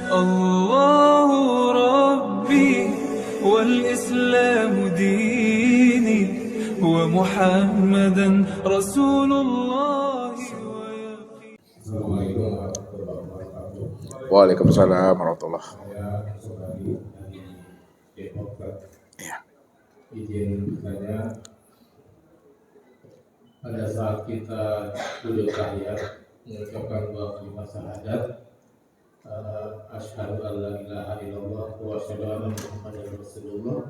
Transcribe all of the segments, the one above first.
الله ربي والإسلام ديني ومحمدا رسول الله. Assalamualaikum warahmatullahi wabarakatuh. Waalaikumsalam warahmatullah. Saya Sobari dari Depok. Ya. Izin bertanya, pada saat kita duduk tahiyat mengucapkan dua kalimat syahadat, asyhadu an la ilaha illallah wa asyhadu anna muhammadar rasulullah,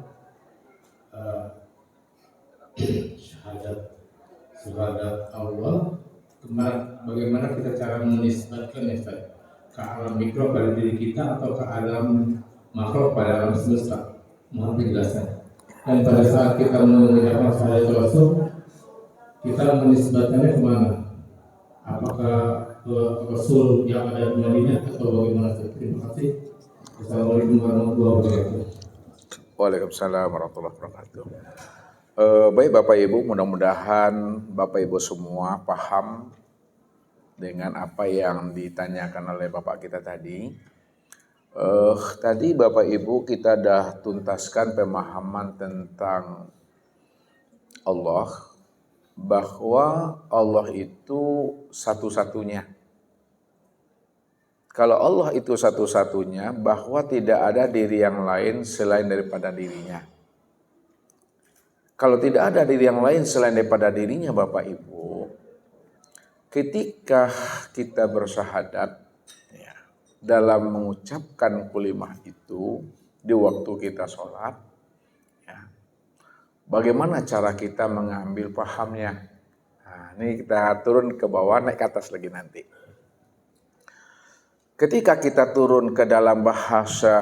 syahadat Allah. Bagaimana kita cara menisbatkan ya Ustaz, ke alam mikro pada diri kita atau ke alam makro pada alam semesta? Mohon penjelasan. Dan pada saat kita mengucapkan syahadat Rasul, kita menisbatkannya kemana? Apakah ke Rasul yang ada di Madinah atau bagaimana? Terima kasih. Assalamualaikum warahmatullahi wabarakatuh. Waalaikumsalam warahmatullahi wabarakatuh. Baik Bapak Ibu, mudah-mudahan Bapak Ibu semua paham dengan apa yang ditanyakan oleh Bapak kita tadi. Tadi Bapak Ibu kita dah tuntaskan pemahaman tentang Allah, bahwa Allah itu satu-satunya. Kalau Allah itu satu-satunya, bahwa tidak ada diri yang lain selain daripada dirinya. Kalau tidak ada diri yang lain selain daripada dirinya Bapak Ibu, ketika kita bersyahadat ya, dalam mengucapkan kalimah itu di waktu kita sholat, ya, bagaimana cara kita mengambil pahamnya? Nah, ini kita turun ke bawah, naik ke atas lagi nanti. Ketika kita turun ke dalam bahasa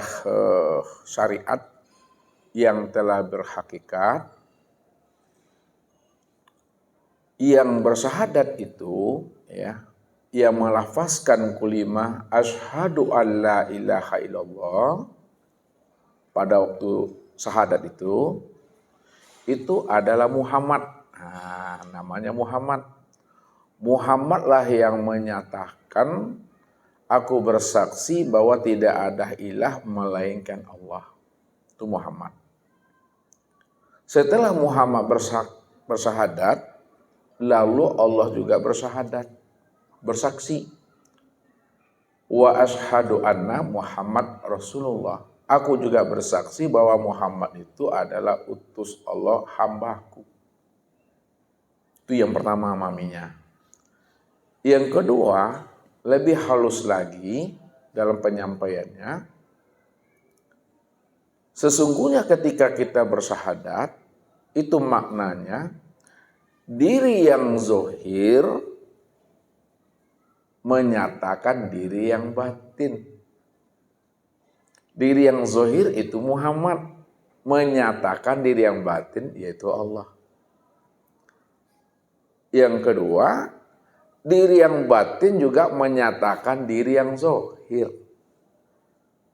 syariat yang telah berhakikat, yang bersyahadat itu ya, yang melafazkan kalimah asyhadu alla ilaha illallah pada waktu syahadat itu adalah Muhammad. Nah, namanya Muhammad. Muhammadlah yang menyatakan, aku bersaksi bahwa tidak ada ilah melainkan Allah. Itu Muhammad. Setelah Muhammad bersyahadat, lalu Allah juga bersyahadat, bersaksi. Wa asyhadu anna Muhammad Rasulullah. Aku juga bersaksi bahwa Muhammad itu adalah utus Allah, hambaku. Itu yang pertama maminya. Yang kedua, lebih halus lagi dalam penyampaiannya. Sesungguhnya ketika kita bersyahadat, itu maknanya diri yang zohir menyatakan diri yang batin. Diri yang zohir itu Muhammad, menyatakan diri yang batin yaitu Allah. Yang kedua, diri yang batin juga menyatakan diri yang zohir.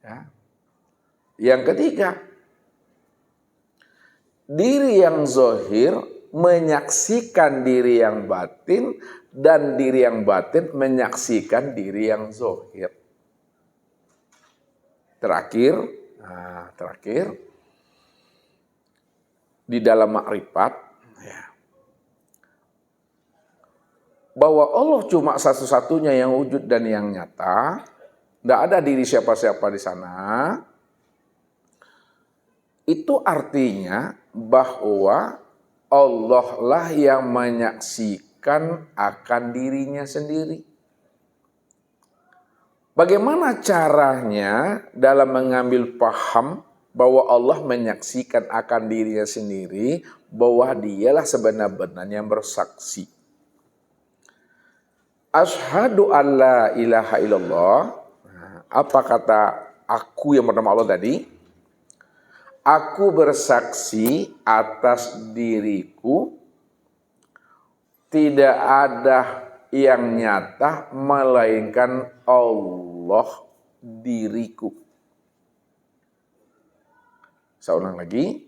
Ya. Yang ketiga, diri yang zohir menyaksikan diri yang batin, dan diri yang batin menyaksikan diri yang zohir. Terakhir di dalam makrifat ya, bahwa Allah cuma satu-satunya yang wujud dan yang nyata, tidak ada diri siapa-siapa di sana. Itu artinya bahwa Allah lah yang menyaksikan akan dirinya sendiri. Bagaimana caranya dalam mengambil paham bahwa Allah menyaksikan akan dirinya sendiri, bahwa dialah sebenar-benarnya yang bersaksi. Asyhadu an la ilaha illallah. Apa kata aku yang bernama Allah tadi? Aku bersaksi atas diriku, tidak ada yang nyata melainkan Allah diriku. Saya ulang lagi.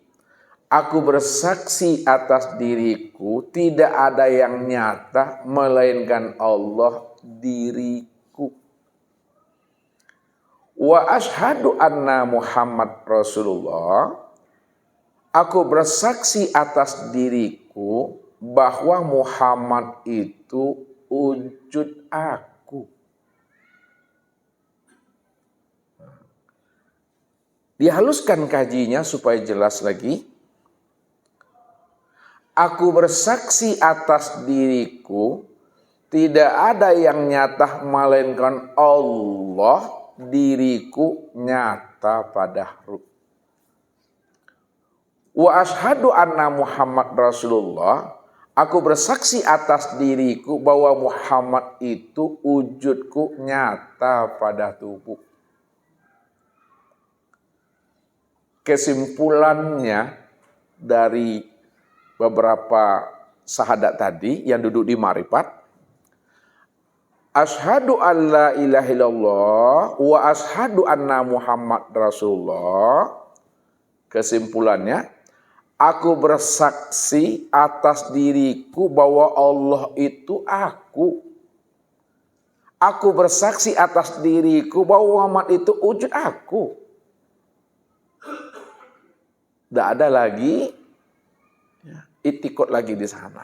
Aku bersaksi atas diriku, tidak ada yang nyata melainkan Allah diriku. Wa ashhadu anna Muhammad Rasulullah. Aku bersaksi atas diriku bahwa Muhammad itu wujud aku. Dihaluskan kajinya supaya jelas lagi. Aku bersaksi atas diriku, tidak ada yang nyata melainkan Allah, diriku nyata padaku. Wa ashhadu anna Muhammad Rasulullah. Aku bersaksi atas diriku bahwa Muhammad itu wujudku nyata pada tubuh. Kesimpulannya dari beberapa sahadat tadi yang duduk di Marifat, asyhadu an la ilaha illallah wa asyhadu anna Muhammad Rasulullah. Kesimpulannya, aku bersaksi atas diriku bahwa Allah itu aku. Aku bersaksi atas diriku bahwa Muhammad itu wujud aku. Tidak ada lagi itikad lagi di sana.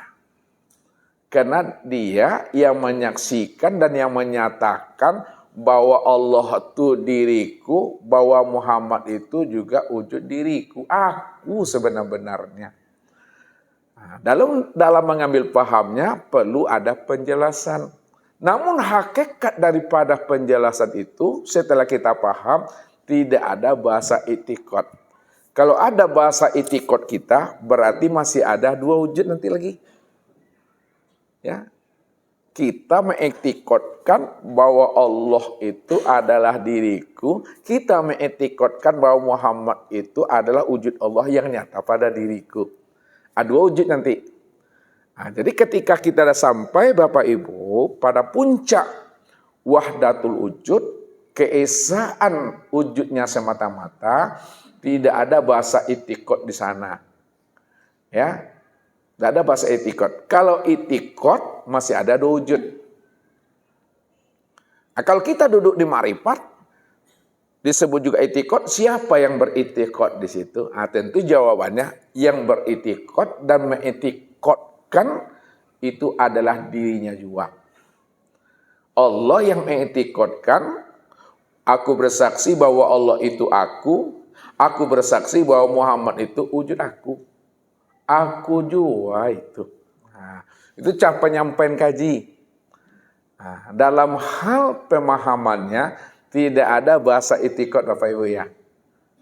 Karena dia yang menyaksikan dan yang menyatakan bahwa Allah itu diriku, bahwa Muhammad itu juga wujud diriku, aku sebenar-benarnya. Nah, dalam mengambil pahamnya perlu ada penjelasan. Namun hakikat daripada penjelasan itu setelah kita paham tidak ada bahasa itikad. Kalau ada bahasa itikad kita berarti masih ada dua wujud nanti lagi. Ya. Kita mengiktikadkan bahwa Allah itu adalah diriku, kita mengiktikadkan bahwa Muhammad itu adalah wujud Allah yang nyata pada diriku. Ada dua wujud nanti. Nah, jadi ketika kita sudah sampai Bapak Ibu pada puncak wahdatul wujud, keesaan wujudnya semata-mata, tidak ada bahasa itikad di sana. Ya. Tidak ada bahasa itikad. Kalau itikad masih ada dua wujud. Nah, kalau kita duduk di Marifat disebut juga itikad, siapa yang beritikad di situ? Nah, tentu jawabannya yang beritikad dan mengitikadkan itu adalah dirinya juga. Allah yang mengitikadkan, aku bersaksi bahwa Allah itu aku bersaksi bahwa Muhammad itu wujud aku. Aku juga itu. Nah, itu cara penyampaian kaji. Nah, dalam hal pemahamannya tidak ada bahasa itikad Bapak Ibu ya.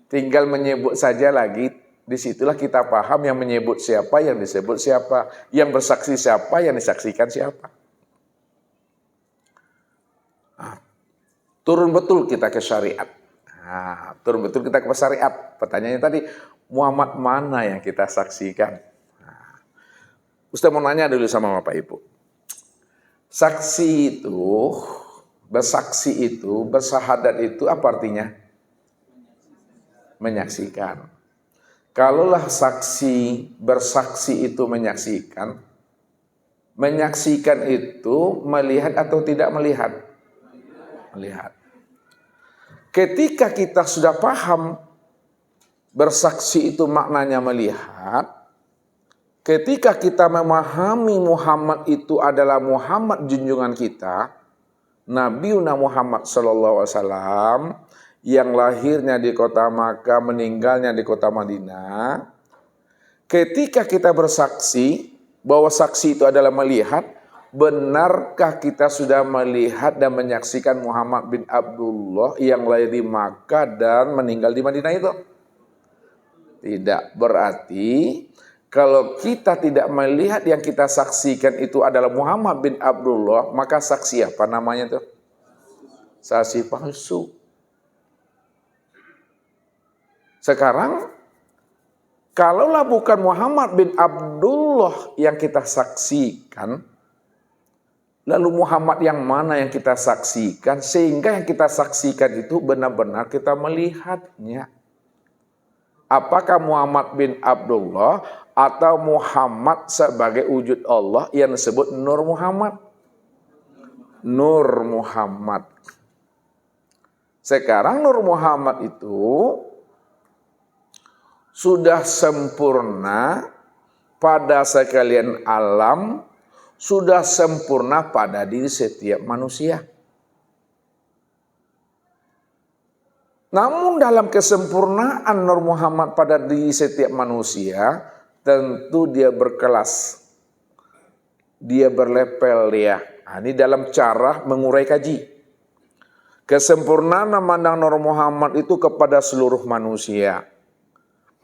Tinggal menyebut saja lagi. Disitulah kita paham yang menyebut siapa, yang disebut siapa. Yang bersaksi siapa, yang disaksikan siapa. Nah, turun betul kita ke syariat. Nah, turun betul kita ke syariat. Pertanyaannya tadi, Muhammad mana yang kita saksikan? Nah, Ustaz mau nanya dulu sama Bapak Ibu. Saksi itu, bersaksi itu, bersahadat itu apa artinya? Menyaksikan. Kalaulah saksi, bersaksi itu menyaksikan itu melihat atau tidak melihat? Melihat. Ketika kita sudah paham bersaksi itu maknanya melihat, ketika kita memahami Muhammad itu adalah Muhammad junjungan kita, Nabiuna Muhammad SAW, yang lahirnya di kota Makkah, meninggalnya di kota Madinah. Ketika kita bersaksi bahwa saksi itu adalah melihat, benarkah kita sudah melihat dan menyaksikan Muhammad bin Abdullah yang lahir di Makkah dan meninggal di Madinah itu? Tidak. Berarti kalau kita tidak melihat yang kita saksikan itu adalah Muhammad bin Abdullah, maka saksi apa namanya itu? Saksi palsu. Sekarang, kalaulah bukan Muhammad bin Abdullah yang kita saksikan, lalu Muhammad yang mana yang kita saksikan, sehingga yang kita saksikan itu benar-benar kita melihatnya. Apakah Muhammad bin Abdullah atau Muhammad sebagai wujud Allah yang disebut Nur Muhammad? Nur Muhammad. Sekarang Nur Muhammad itu sudah sempurna pada sekalian alam, sudah sempurna pada diri setiap manusia. Namun dalam kesempurnaan Nur Muhammad pada diri setiap manusia, tentu dia berkelas. Dia berlevel ya. Nah, ini dalam cara mengurai kaji. Kesempurnaan memandang Nur Muhammad itu kepada seluruh manusia.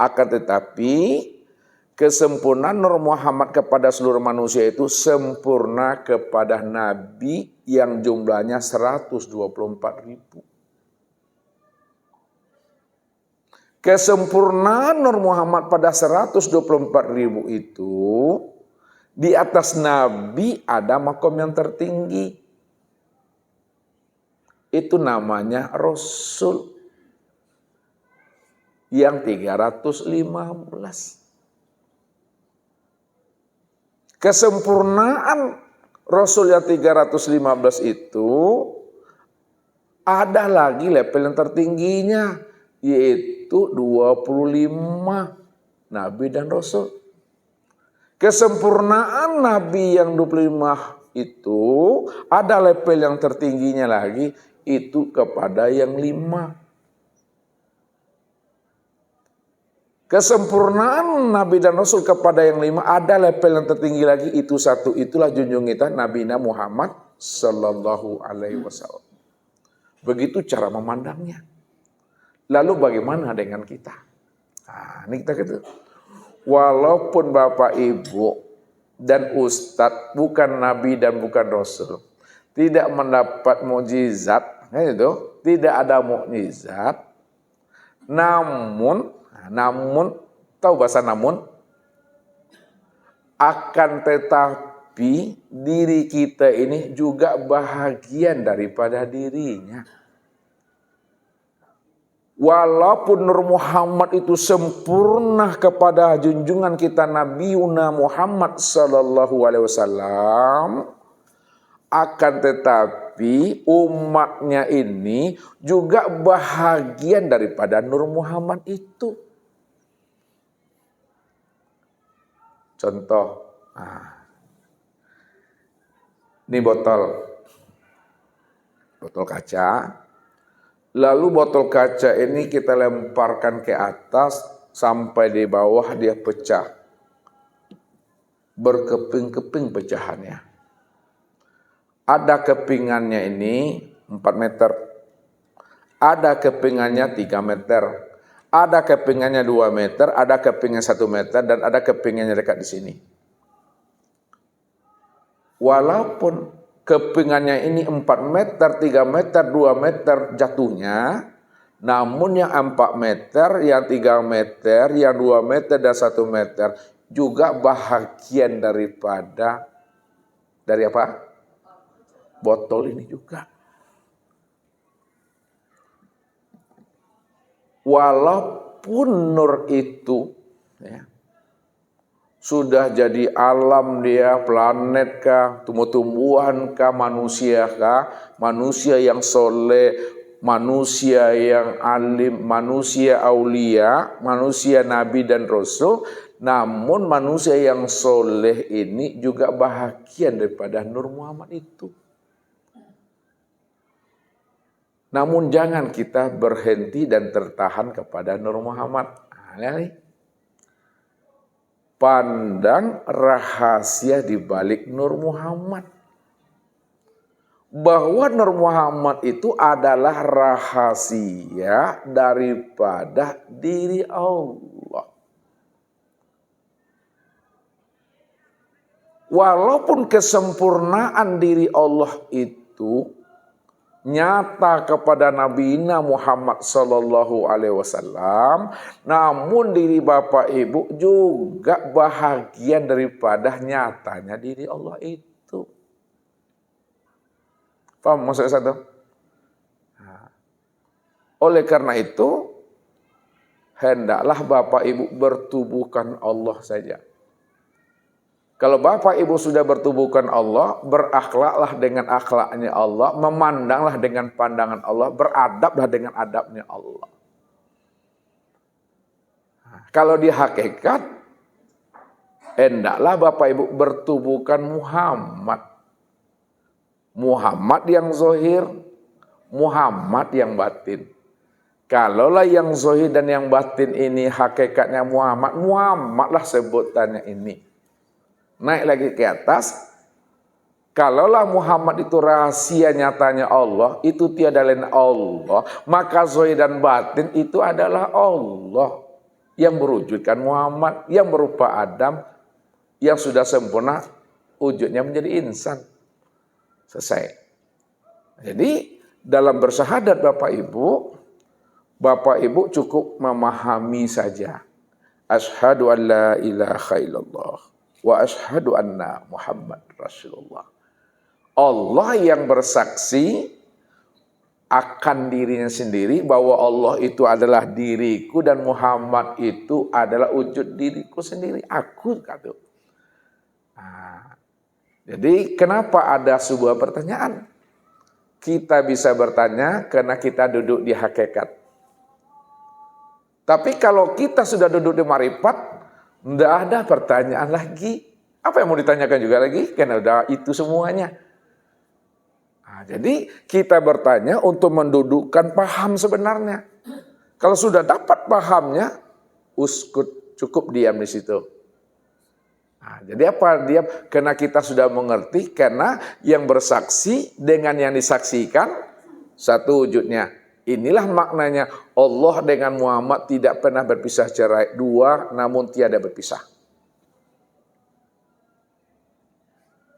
Akan tetapi kesempurnaan Nur Muhammad kepada seluruh manusia itu sempurna kepada Nabi yang jumlahnya 124.000. Kesempurnaan Nur Muhammad pada 124.000 itu, di atas Nabi ada makom yang tertinggi. Itu namanya Rasul yang 315. Kesempurnaan Rasul yang 315 itu ada lagi level yang tertingginya, yaitu 25 Nabi dan Rasul. Kesempurnaan Nabi yang 25 itu ada level yang tertingginya lagi, itu kepada yang 5. Kesempurnaan Nabi dan Rasul kepada yang 5 ada level yang tertinggi lagi, itu satu, itulah junjung kita Nabi Muhammad Sallallahu Alaihi Wasallam. Begitu cara memandangnya. Lalu bagaimana dengan kita? Nah, ini kita gitu. Walaupun Bapak Ibu dan Ustadz bukan Nabi dan bukan Rasul, tidak mendapat mukjizat, itu tidak ada mukjizat, namun tahu bahasa namun, akan tetapi diri kita ini juga bahagian daripada dirinya. Walaupun Nur Muhammad itu sempurna kepada junjungan kita Nabi Muhammad Sallallahu Alaihi Wasallam, akan tetapi umatnya ini juga bahagian daripada Nur Muhammad itu. Contoh, ini botol kaca. Lalu botol kaca ini kita lemparkan ke atas sampai di bawah dia pecah. Berkeping-keping pecahannya. Ada kepingannya ini 4 meter. Ada kepingannya 3 meter. Ada kepingannya 2 meter, ada kepingan 1 meter, dan ada kepingannya dekat di sini. Walaupun kepingannya ini 4 meter, 3 meter, 2 meter jatuhnya, namun yang 4 meter, yang 3 meter, yang 2 meter, dan 1 meter juga bahagian dari apa? Botol ini juga. Walaupun nur itu sudah jadi alam dia, planet kah, tumbuh-tumbuhan kah, manusia kah, manusia yang soleh, manusia yang alim, manusia aulia, manusia nabi dan rasul, namun manusia yang soleh ini juga bahagian daripada Nur Muhammad itu. Namun jangan kita berhenti dan tertahan kepada Nur Muhammad. Pandang rahasia di balik Nur Muhammad. Bahwa Nur Muhammad itu adalah rahasia daripada diri Allah. Walaupun kesempurnaan diri Allah itu nyata kepada Nabi Muhammad Sallallahu Alaihi Wasallam, namun diri Bapak Ibu juga bahagian daripada nyatanya diri Allah itu. Paham maksud saya tuh? Oleh karena itu, hendaklah Bapak Ibu bertubuhkan Allah saja. Kalau Bapak Ibu sudah bertubuhkan Allah, berakhlaklah dengan akhlaknya Allah, memandanglah dengan pandangan Allah, beradablah dengan adabnya Allah. Kalau di hakikat, hendaklah Bapak Ibu bertubuhkan Muhammad. Muhammad yang zahir, Muhammad yang batin. Kalaulah yang zahir dan yang batin ini hakikatnya Muhammad, Muhammadlah sebutannya ini. Naik lagi ke atas, kalaulah Muhammad itu rahasia nyatanya Allah, itu tiada lain Allah, maka zahir dan batin itu adalah Allah yang berwujudkan Muhammad, yang berupa Adam, yang sudah sempurna, wujudnya menjadi insan. Selesai. Jadi dalam bersyahadat Bapak Ibu cukup memahami saja. Asyhadu an la ilaha illallah wa asyhadu anna Muhammad Rasulullah. Allah yang bersaksi akan dirinya sendiri bahwa Allah itu adalah diriku dan Muhammad itu adalah wujud diriku sendiri. Aku kata. Jadi kenapa ada sebuah pertanyaan? Kita bisa bertanya karena kita duduk di hakikat. Tapi kalau kita sudah duduk di marifat, tidak ada pertanyaan lagi. Apa yang mau ditanyakan juga lagi? Karena udah itu semuanya. Jadi kita bertanya untuk mendudukkan paham sebenarnya. Kalau sudah dapat pahamnya, uskut, cukup diam di situ. Jadi apa diam? Karena kita sudah mengerti, karena yang bersaksi dengan yang disaksikan satu wujudnya. Inilah maknanya Allah dengan Muhammad tidak pernah berpisah cerai, dua namun tiada berpisah.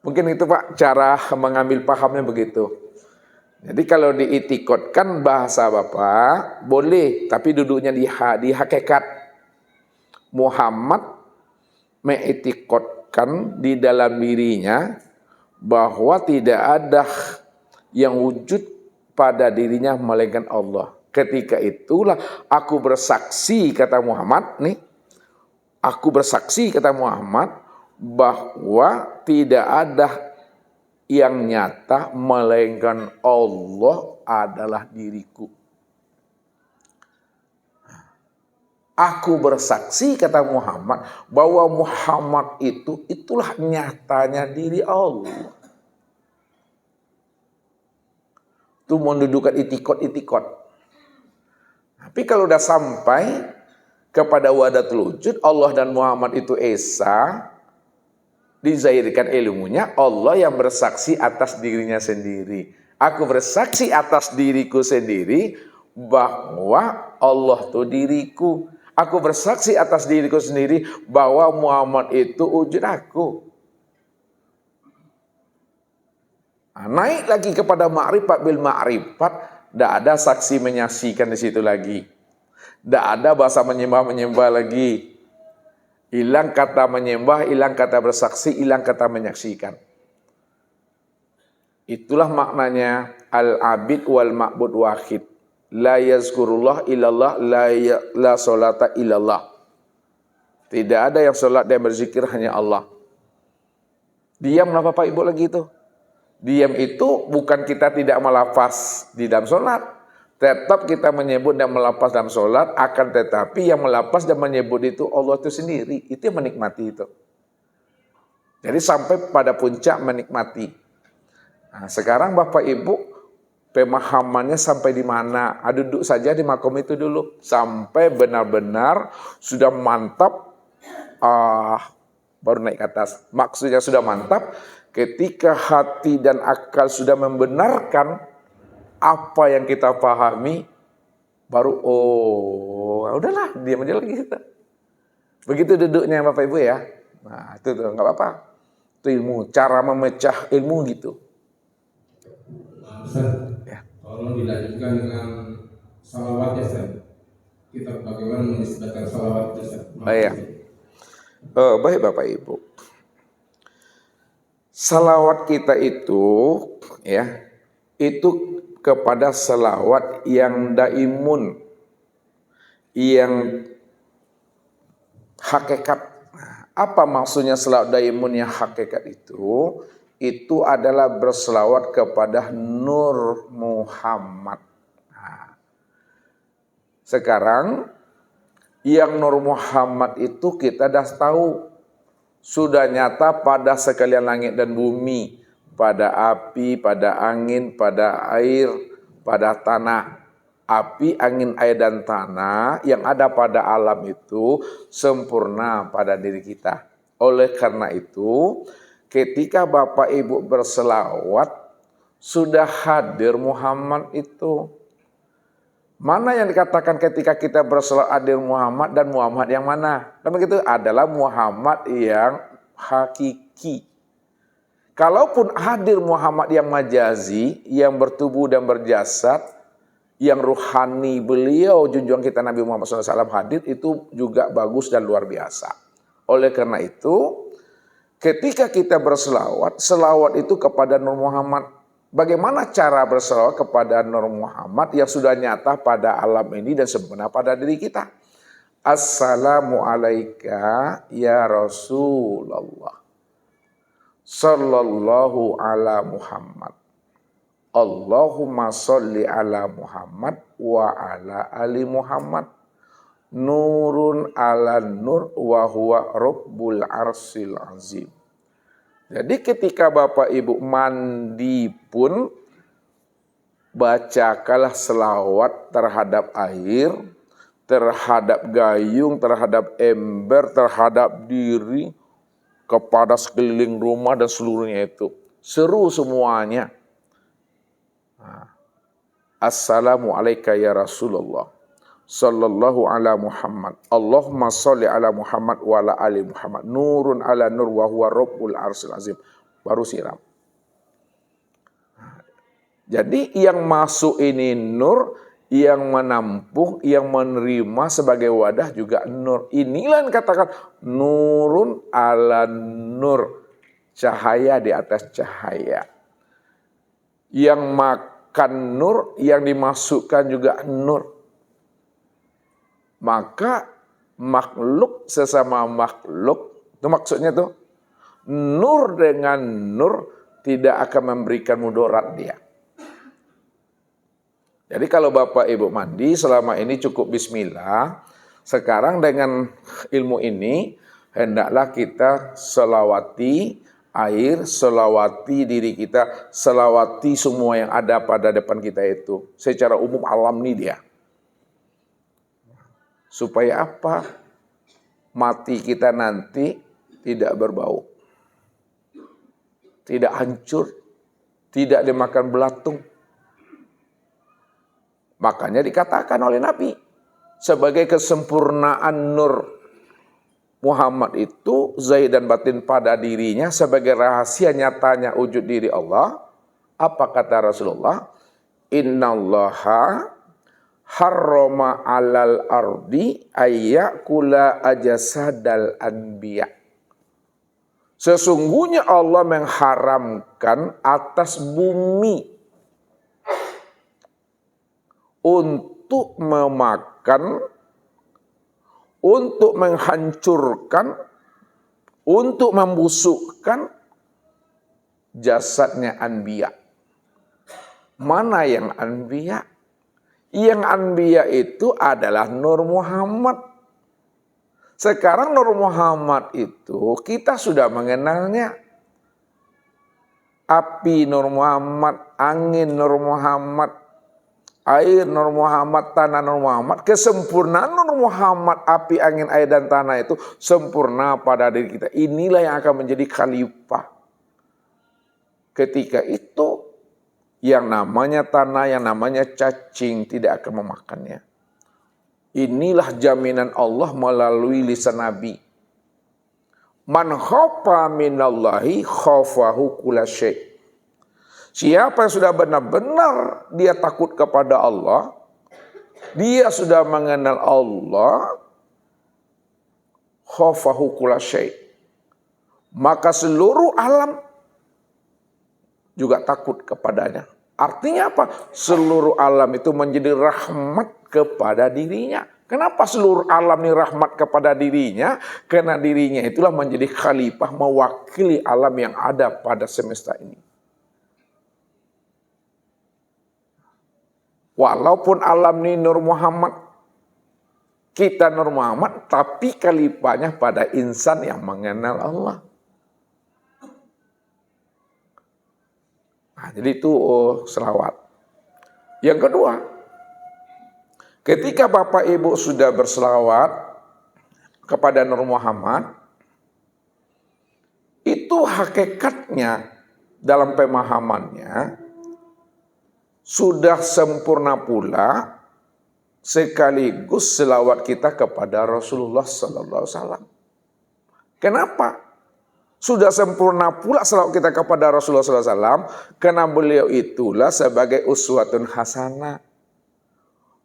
Mungkin itu Pak cara mengambil pahamnya begitu. Jadi kalau diitikotkan bahasa Bapak boleh, tapi duduknya di hakikat. Muhammad mengitikotkan di dalam dirinya bahwa tidak ada yang wujud pada dirinya melainkan Allah. Ketika itulah aku bersaksi kata Muhammad nih. Aku bersaksi kata Muhammad bahwa tidak ada yang nyata melainkan Allah adalah diriku. Aku bersaksi kata Muhammad bahwa Muhammad itulah nyatanya diri Allah. Itu mendudukan itikot. Tapi kalau udah sampai kepada wahdatul wujud, Allah dan Muhammad itu esa, dizahirkan ilmunya, Allah yang bersaksi atas dirinya sendiri. Aku bersaksi atas diriku sendiri bahwa Allah itu diriku. Aku bersaksi atas diriku sendiri bahwa Muhammad itu wujud aku. Naik lagi kepada ma'rifat bil ma'rifat, tidak ada saksi menyaksikan di situ lagi. Tidak ada bahasa menyembah lagi. Hilang kata menyembah, hilang kata bersaksi, hilang kata menyaksikan. Itulah maknanya al-abid wal ma'bud wahid. La yazkurullah illallah, la sholata illallah. Tidak ada yang sholat dan berzikir, hanya Allah. Diamlah Bapak Ibu lagi itu. Diam itu bukan kita tidak melafaz di dalam sholat. Tetap kita menyebut dan melafaz dalam sholat. Akan tetapi yang melafaz dan menyebut itu Allah itu sendiri. Itu yang menikmati itu. Jadi sampai pada puncak menikmati. Nah, sekarang Bapak Ibu pemahamannya sampai di mana? Duduk saja di makom itu dulu. Sampai benar-benar sudah mantap. Baru naik ke atas. Maksudnya sudah mantap. Ketika hati dan akal sudah membenarkan apa yang kita pahami, baru udahlah, diam aja lagi kita. Begitu duduknya Bapak Ibu ya. Nah, itu nggak apa-apa. Itu ilmu, cara memecah ilmu gitu. Ya. Tolong dilanjutkan dengan salawat ya Ustaz. Kita bagaimana menisbatkan salawat Ustaz? Baik Bapak Ibu. Salawat kita itu ya, itu kepada salawat yang daimun, yang hakikat. Apa maksudnya selawat daimun yang hakikat itu? Itu adalah berselawat kepada Nur Muhammad. Nah, sekarang yang Nur Muhammad itu kita dah tahu. Sudah nyata pada sekalian langit dan bumi. Pada api, pada angin, pada air, pada tanah. Api, angin, air, dan tanah yang ada pada alam itu sempurna pada diri kita. Oleh karena itu, ketika Bapak Ibu berselawat, sudah hadir Muhammad itu. Mana yang dikatakan ketika kita berselawat hadir Muhammad dan Muhammad yang mana? Dan begitu adalah Muhammad yang hakiki. Kalaupun hadir Muhammad yang majazi, yang bertubuh dan berjasad, yang ruhani beliau junjungan kita Nabi Muhammad SAW hadir, itu juga bagus dan luar biasa. Oleh karena itu, ketika kita berselawat, selawat itu kepada Nur Muhammad. Bagaimana cara berselawat kepada Nur Muhammad yang sudah nyata pada alam ini dan sempurna pada diri kita? Assalamu alaika ya Rasulullah. Sallallahu ala Muhammad. Allahumma sholli ala Muhammad wa ala ali Muhammad. Nurun ala nur wa huwa rabbul arsil azim. Jadi ketika Bapak Ibu mandi pun bacakanlah selawat terhadap air, terhadap gayung, terhadap ember, terhadap diri, kepada sekeliling rumah dan seluruhnya itu. Seru semuanya. Assalamu alaika ya Rasulullah. Sallallahu ala Muhammad. Allahumma sholli ala Muhammad wa ala ali Muhammad. Nurun ala nur wa huwa rabbul arsil azim. Baru siram. Jadi yang masuk ini nur, yang menampung, yang menerima sebagai wadah juga nur. Inilah yang katakan nurun ala nur. Cahaya di atas cahaya. Yang makan nur, yang dimasukkan juga nur. Maka makhluk sesama makhluk, itu maksudnya tuh, nur dengan nur tidak akan memberikan mudarat dia. Jadi kalau Bapak Ibu mandi selama ini cukup bismillah, sekarang dengan ilmu ini hendaklah kita selawati air, selawati diri kita, selawati semua yang ada pada depan kita itu. Secara umum alam ini dia. Supaya apa? Mati kita nanti tidak berbau. Tidak hancur. Tidak dimakan belatung. Makanya dikatakan oleh Nabi. Sebagai kesempurnaan nur Muhammad itu zahir dan batin pada dirinya sebagai rahasia nyatanya wujud diri Allah. Apa kata Rasulullah? Innallaha harrama alal ardi ayyakula ajasadal anbiya. Sesungguhnya Allah mengharamkan atas bumi untuk memakan, untuk menghancurkan, untuk membusukkan jasadnya anbiya. Mana yang anbiya? Yang anbiya itu adalah Nur Muhammad. Sekarang Nur Muhammad itu kita sudah mengenalnya. Api Nur Muhammad, angin Nur Muhammad, air Nur Muhammad, tanah Nur Muhammad. Kesempurnaan Nur Muhammad, api, angin, air, dan tanah itu sempurna pada diri kita. Inilah yang akan menjadi khalifah. Ketika itu yang namanya tanah, yang namanya cacing tidak akan memakannya. Inilah jaminan Allah melalui lisan Nabi. Man khafa minallahi khafahu kulla syai'. Siapa yang sudah benar-benar dia takut kepada Allah, dia sudah mengenal Allah, khafahu kulla syai'. Maka seluruh alam juga takut kepadanya. Artinya apa? Seluruh alam itu menjadi rahmat kepada dirinya. Kenapa seluruh alam ini rahmat kepada dirinya? Karena dirinya itulah menjadi khalifah mewakili alam yang ada pada semesta ini. Walaupun alam ini Nur Muhammad, kita Nur Muhammad, tapi khalifahnya pada insan yang mengenal Allah. Nah, jadi itu selawat. Yang kedua, ketika Bapak Ibu sudah berselawat kepada Nur Muhammad, itu hakikatnya dalam pemahamannya sudah sempurna pula sekaligus selawat kita kepada Rasulullah Sallallahu Alaihi Wasallam. Kenapa? Sudah sempurna pula selawat kita kepada Rasulullah Sallallahu Alaihi Wasallam karena beliau itulah sebagai uswatun hasanah.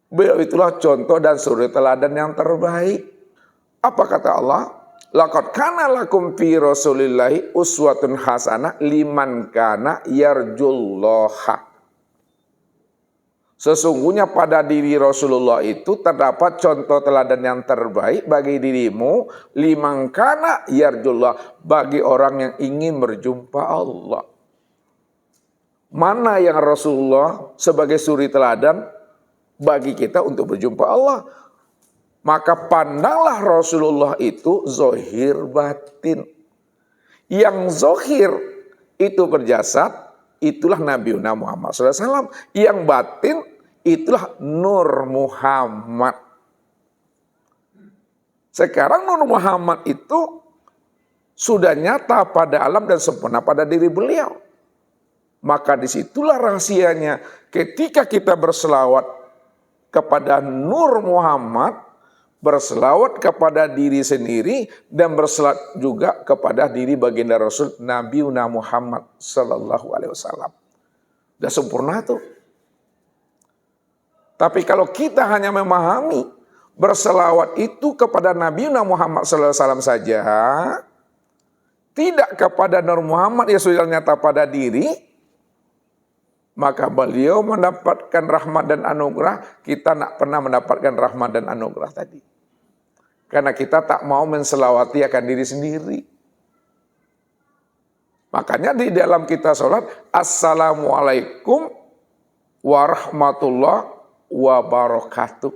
Beliau itulah contoh dan suri teladan yang terbaik. Apa kata Allah? Laqad kana lakum fi Rasulillahi uswatun hasanah liman kana yarjullaha. Sesungguhnya pada diri Rasulullah itu terdapat contoh teladan yang terbaik bagi dirimu, liman kana yarjullah, bagi orang yang ingin berjumpa Allah. Mana yang Rasulullah sebagai suri teladan bagi kita untuk berjumpa Allah? Maka pandanglah Rasulullah itu zohir batin. Yang zohir itu berjasad, itulah Nabi Muhammad SAW. Yang batin, itulah Nur Muhammad. Sekarang Nur Muhammad itu sudah nyata pada alam dan sempurna pada diri beliau. Maka disitulah rahasianya. Ketika kita berselawat kepada Nur Muhammad, berselawat kepada diri sendiri, dan berselawat juga kepada diri baginda Rasul Nabi Muhammad Sallallahu Alaihi Wasallam. Sudah sempurna tuh. Tapi kalau kita hanya memahami berselawat itu kepada Nabi Muhammad Sallallahu Alaihi Wasallam saja, tidak kepada Nur Muhammad yang sudah nyata pada diri, maka beliau mendapatkan rahmat dan anugerah, kita tak pernah mendapatkan rahmat dan anugerah tadi. Karena kita tak mau menselawati akan diri sendiri. Makanya di dalam kita sholat, Assalamualaikum warahmatullahi wabarakatuh.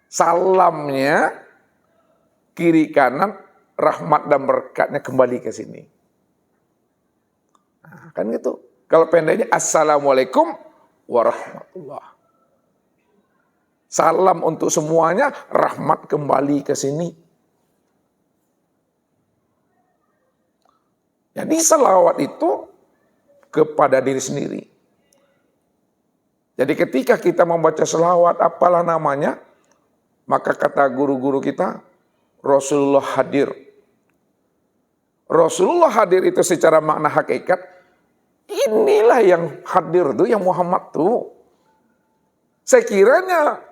Salamnya kiri kanan, rahmat dan berkatnya kembali ke sini. Nah, kan gitu. Kalau pendeknya Assalamualaikum warahmatullahi. Salam untuk semuanya, rahmat kembali ke sini. Jadi selawat itu kepada diri sendiri. Jadi ketika kita membaca selawat, apalah namanya, maka kata guru-guru kita, Rasulullah hadir. Rasulullah hadir itu secara makna hakikat, inilah yang hadir tuh, yang Muhammad tuh. Sekiranya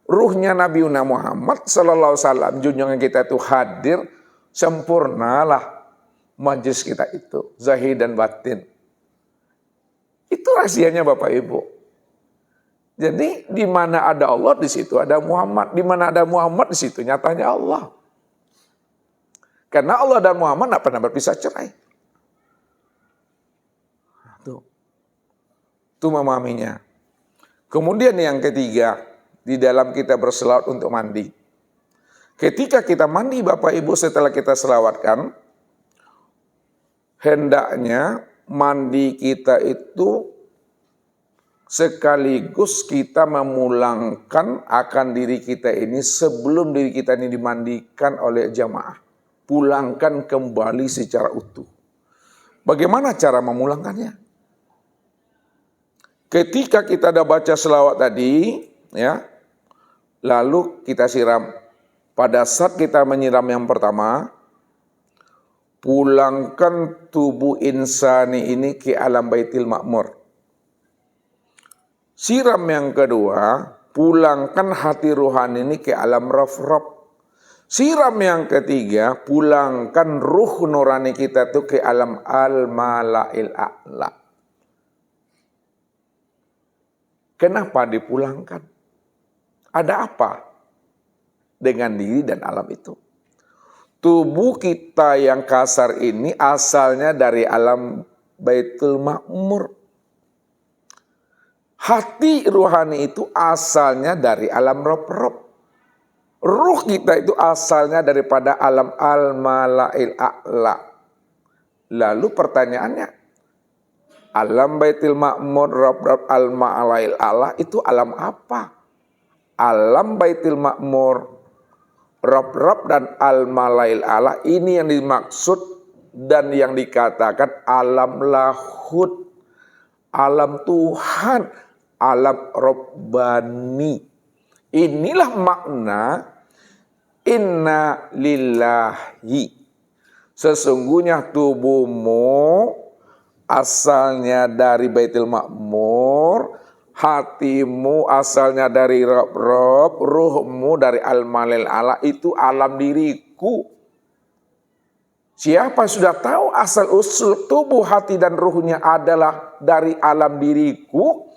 ruhnya Nabi Muhammad Sallallahu Alaihi Wasallam, junjungan kita itu hadir, sempurnalah majlis kita itu, zahir dan batin. Itu rahasianya Bapak Ibu. Jadi di mana ada Allah, di situ ada Muhammad. Di mana ada Muhammad, di situ nyatanya Allah. Karena Allah dan Muhammad tidak pernah berpisah cerai. Itu memahaminya. Kemudian yang ketiga, di dalam kita berselawat untuk mandi. Ketika kita mandi Bapak Ibu setelah kita selawatkan, hendaknya mandi kita itu sekaligus kita memulangkan akan diri kita ini sebelum diri kita ini dimandikan oleh jamaah. Pulangkan kembali secara utuh. Bagaimana cara memulangkannya? Ketika kita sudah baca selawat tadi, ya, lalu kita siram. Pada saat kita menyiram yang pertama, pulangkan tubuh insani ini ke alam Baitul Ma'mur. Siram yang kedua, pulangkan hati ruhani ini ke alam Raf-Raf. Siram yang ketiga, pulangkan ruh nurani kita itu ke alam Al-Mala'il A'la. Kenapa dipulangkan? Ada apa? dengan diri dan alam itu. Tubuh kita yang kasar ini asalnya dari alam Baitul Ma'mur. Hati rohani itu asalnya dari alam rob-rob. Ruh kita itu asalnya daripada alam al-mala'il a'la. Lalu pertanyaannya, alam Baitul Ma'mur, rob-rob al-mala'il a'la itu alam apa? Alam Baitul Ma'mur, rob-rob dan al-mala'il a'la ini yang dimaksud dan yang dikatakan alam lahud, alam Tuhan, alam Rabbani. Inilah makna inna lillahi. Sesungguhnya tubuhmu asalnya dari Baitul Ma'mur, hatimu asalnya dari Rob-Rob, ruhmu dari al-malil ala, itu alam diriku. Siapa sudah tahu asal usul tubuh, hati dan ruhnya adalah dari alam diriku,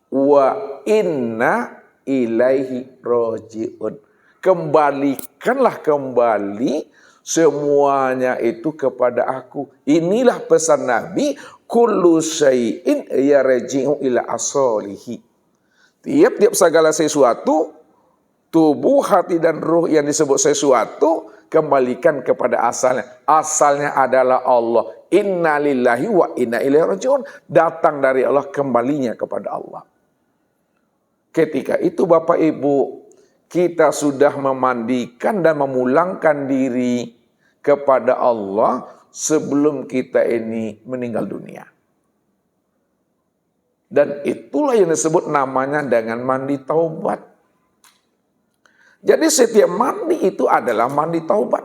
wa inna ilaihi roji'un. Kembalikanlah kembali semuanya itu kepada aku. Inilah pesan Nabi, kullu syai'in yarji'u ila asalihi. Tiap-tiap segala sesuatu, tubuh, hati dan ruh yang disebut sesuatu, kembalikan kepada asalnya. Asalnya adalah Allah. Inna lillahi wa inna ilaihi raji'un. Datang dari Allah, kembalinya kepada Allah. Ketika itu Bapak Ibu, kita sudah memandikan dan memulangkan diri kepada Allah sebelum kita ini meninggal dunia. Dan itulah yang disebut namanya dengan mandi taubat. Jadi setiap mandi itu adalah mandi taubat.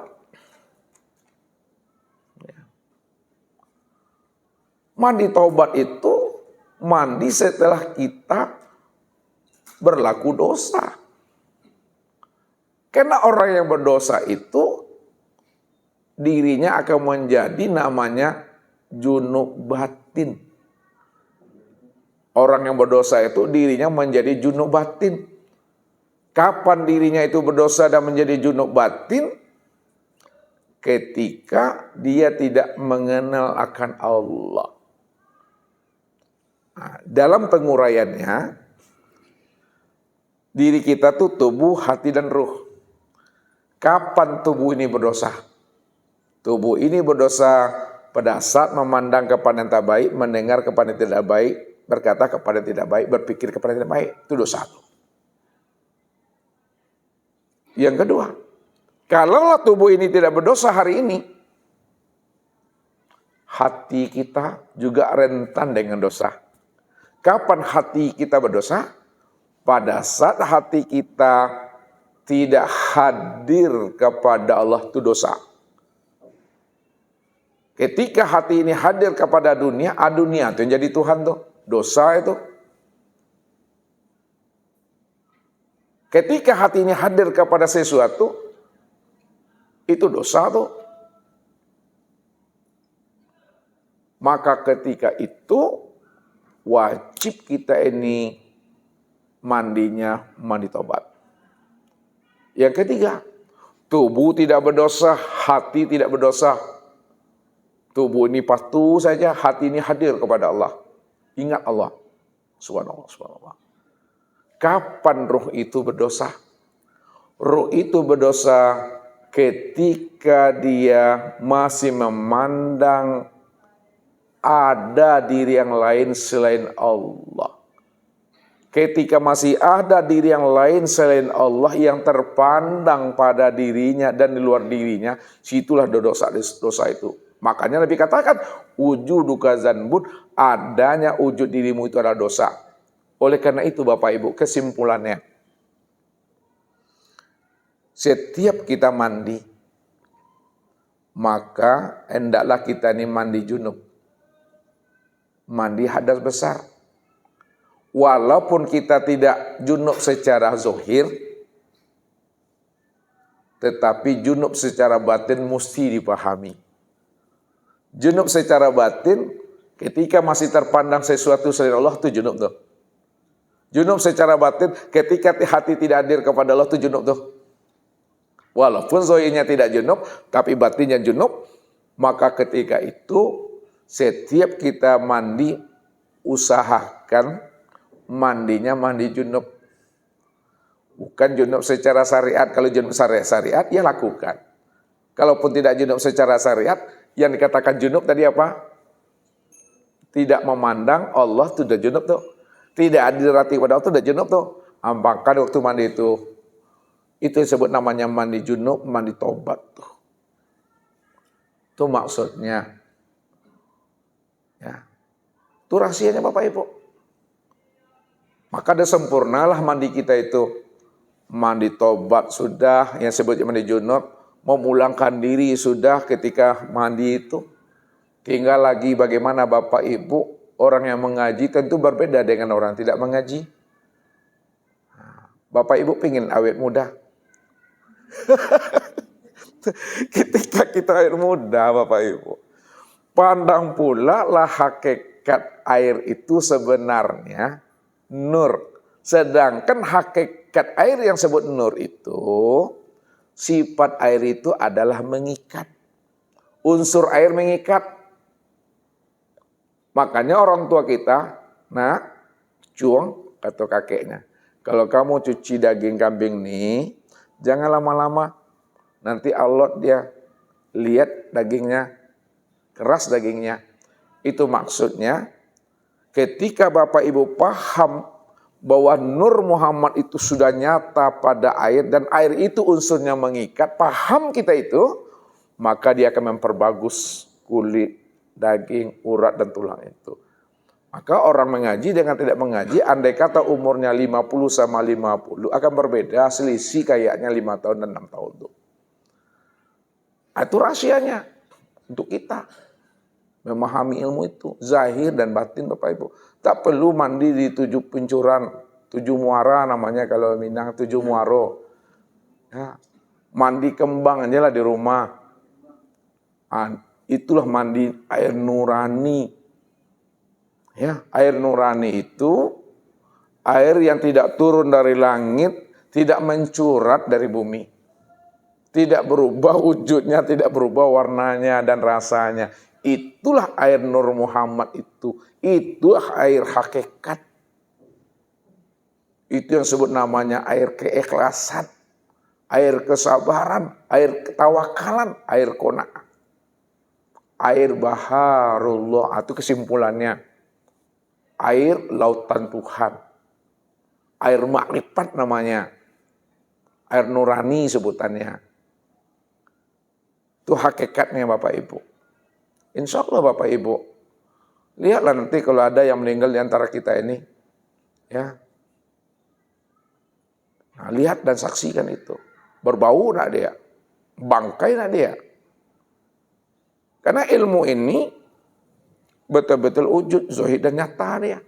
Mandi taubat itu mandi setelah kita berlaku dosa. Karena orang yang berdosa itu dirinya akan menjadi namanya junub batin. Orang yang berdosa itu dirinya menjadi junub batin. Kapan dirinya itu berdosa dan menjadi junub batin? Ketika dia tidak mengenal akan Allah. Nah, dalam penguraiannya, diri kita tuh tubuh, hati dan ruh. Kapan tubuh ini berdosa? Tubuh ini berdosa pada saat memandang kepada yang tak baik, mendengar kepada yang tidak baik, berkata kepada yang tidak baik, berpikir kepada yang tidak baik. Itu dosa. Yang kedua, kalau tubuh ini tidak berdosa hari ini, hati kita juga rentan dengan dosa. Kapan hati kita berdosa? Pada saat hati kita tidak hadir kepada Allah, itu dosa. Ketika hati ini hadir kepada dunia, dunia itu yang jadi Tuhan tuh, dosa itu. Ketika hati ini hadir kepada sesuatu, itu dosa tuh. Maka ketika itu wajib kita ini mandinya mandi taubat. Yang ketiga, tubuh tidak berdosa, hati tidak berdosa. Tubuh ini patuh saja, hati ini hadir kepada Allah. Ingat Allah. Subhanallah, subhanallah. Kapan ruh itu berdosa? Ruh itu berdosa ketika dia masih memandang ada diri yang lain selain Allah. Ketika masih ada diri yang lain selain Allah yang terpandang pada dirinya dan di luar dirinya, situlah dosa itu. Makanya Nabi katakan, wujuduka zanbun, adanya wujud dirimu itu adalah dosa. Oleh karena itu Bapak Ibu, kesimpulannya, setiap kita mandi, maka hendaklah kita ini mandi junub. Mandi hadas besar. Walaupun kita tidak junub secara zahir, tetapi junub secara batin mesti dipahami. Junub secara batin, ketika masih terpandang sesuatu selain Allah, itu junub tuh. Junub secara batin, ketika hati tidak hadir kepada Allah, itu junub tuh. Walaupun zahirnya tidak junub, tapi batinnya junub, maka ketika itu setiap kita mandi, usahakan mandinya mandi junub. Bukan junub secara syariat. Kalau junub syariat, ya lakukan. Kalaupun tidak junub secara syariat, yang dikatakan junub tadi apa? Tidak memandang Allah sudah junub tuh. Tidak dirati pada Allah sudah junub tuh. Apakah waktu mandi itu disebut namanya mandi junub, mandi tobat tuh. Itu maksudnya. Ya. Itu rahasianya Bapak Ibu. Maka ada sempurnalah mandi kita itu. Mandi tobat sudah, yang sebutnya mandi junub. Memulangkan diri sudah ketika mandi itu. Tinggal lagi bagaimana Bapak Ibu, orang yang mengaji tentu berbeda dengan orang tidak mengaji. Bapak Ibu pengen awet muda. Ketika kita awet muda Bapak Ibu, pandang pula lah hakikat air itu sebenarnya nur. Sedangkan hakikat air yang sebut nur itu, sifat air itu adalah mengikat. Unsur air mengikat. Makanya orang tua kita, cuang atau kakeknya, kalau kamu cuci daging kambing nih, jangan lama-lama. Nanti Allah dia lihat dagingnya, keras dagingnya. Itu maksudnya ketika Bapak Ibu paham bahwa Nur Muhammad itu sudah nyata pada air dan air itu unsurnya mengikat, paham kita itu, maka dia akan memperbagus kulit, daging, urat dan tulang itu. Maka orang mengaji dengan tidak mengaji, andai kata umurnya 50 sama 50 akan berbeda, selisih kayaknya 5 tahun dan 6 tahun tuh. Itu rahasianya untuk kita memahami ilmu itu, zahir dan batin Bapak Ibu. Tak perlu mandi di 7 pencuran, 7 muara namanya kalau Minang, 7 muaro. Ya, mandi kembang aja lah di rumah. Itulah mandi air nurani. Ya, air nurani itu air yang tidak turun dari langit, tidak mencurat dari bumi. Tidak berubah wujudnya, tidak berubah warnanya dan rasanya. Itulah air Nur Muhammad itu. Itulah air hakikat. Itu yang sebut namanya air keikhlasan, air kesabaran, air ketawakalan, air qanaah. Air baharullah, itu kesimpulannya. Air lautan Tuhan. Air makrifat namanya. Air nurani sebutannya. Itu hakikatnya Bapak Ibu. Insya Allah Bapak Ibu. Lihatlah nanti kalau ada yang meninggal di antara kita ini. Ya. Nah, lihat dan saksikan itu. Berbau nak dia? Bangkai nak dia? Karena ilmu ini betul-betul wujud, zahir dan nyata dia.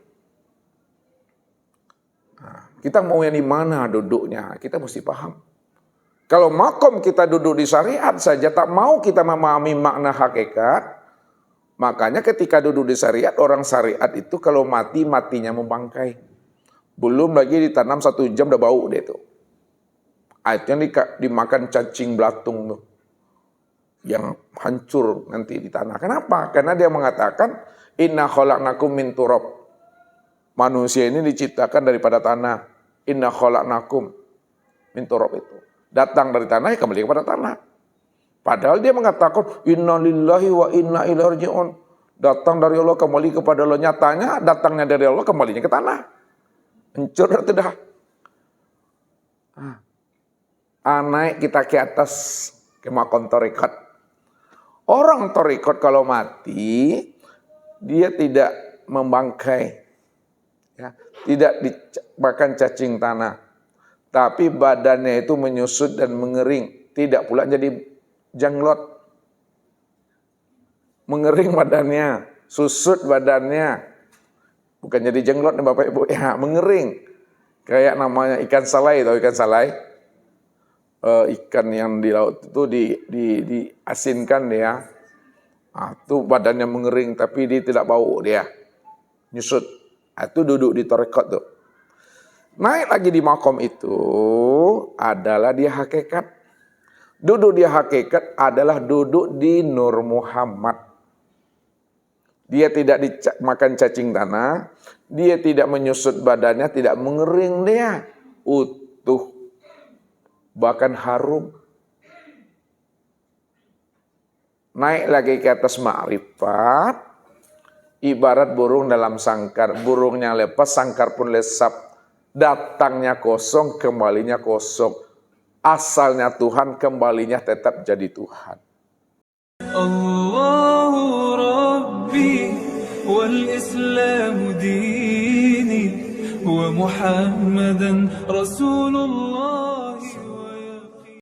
Nah, kita mau yang di mana duduknya, kita mesti paham. Kalau makom kita duduk di syariat saja, tak mau kita memahami makna hakikat, makanya ketika duduk di syariat, orang syariat itu kalau mati, matinya membangkai. Belum lagi ditanam 1 jam udah bau dia tuh. Akhirnya dimakan cacing belatung tuh. Yang hancur nanti di tanah. Kenapa? Karena dia mengatakan inna khalaqnakum min turab. Manusia ini diciptakan daripada tanah. Inna khalaqnakum min turab itu. Datang dari tanah, kembali kepada tanah. Padahal dia mengatakan inna lillahi wa inna ilaihi raji'un. Datang dari Allah, kembali kepada Allah. Nyatanya datangnya dari Allah, kembalinya ke tanah. Hancur atau tidak? Naik kita ke atas ke makam tarekat. Orang tarekat kalau mati, dia tidak membangkai. Ya, tidak dimakan cacing tanah. Tapi badannya itu menyusut dan mengering. Tidak pula jadi janglot. Mengering badannya, susut badannya. Bukan jadi jenglot nih Bapak Ibu, ya mengering. Kayak namanya ikan salai, tahu ikan salai? Ikan yang di laut itu diasinkan dia. Itu badannya mengering tapi dia tidak bau dia. Nyusut. Itu duduk di tarekat tuh. Naik lagi di makom itu adalah dia hakikat. Duduk di hakikat adalah duduk di Nur Muhammad. Dia tidak makan cacing tanah, dia tidak menyusut badannya, tidak mengering, dia utuh, bahkan harum. Naik lagi ke atas ma'rifat, ibarat burung dalam sangkar. Burungnya lepas, sangkar pun lesap. Datangnya kosong, kembalinya kosong. Asalnya Tuhan, kembalinya tetap jadi Tuhan. Allahu Rabbi wal Islamu dini wa Muhammadan Rasulullah.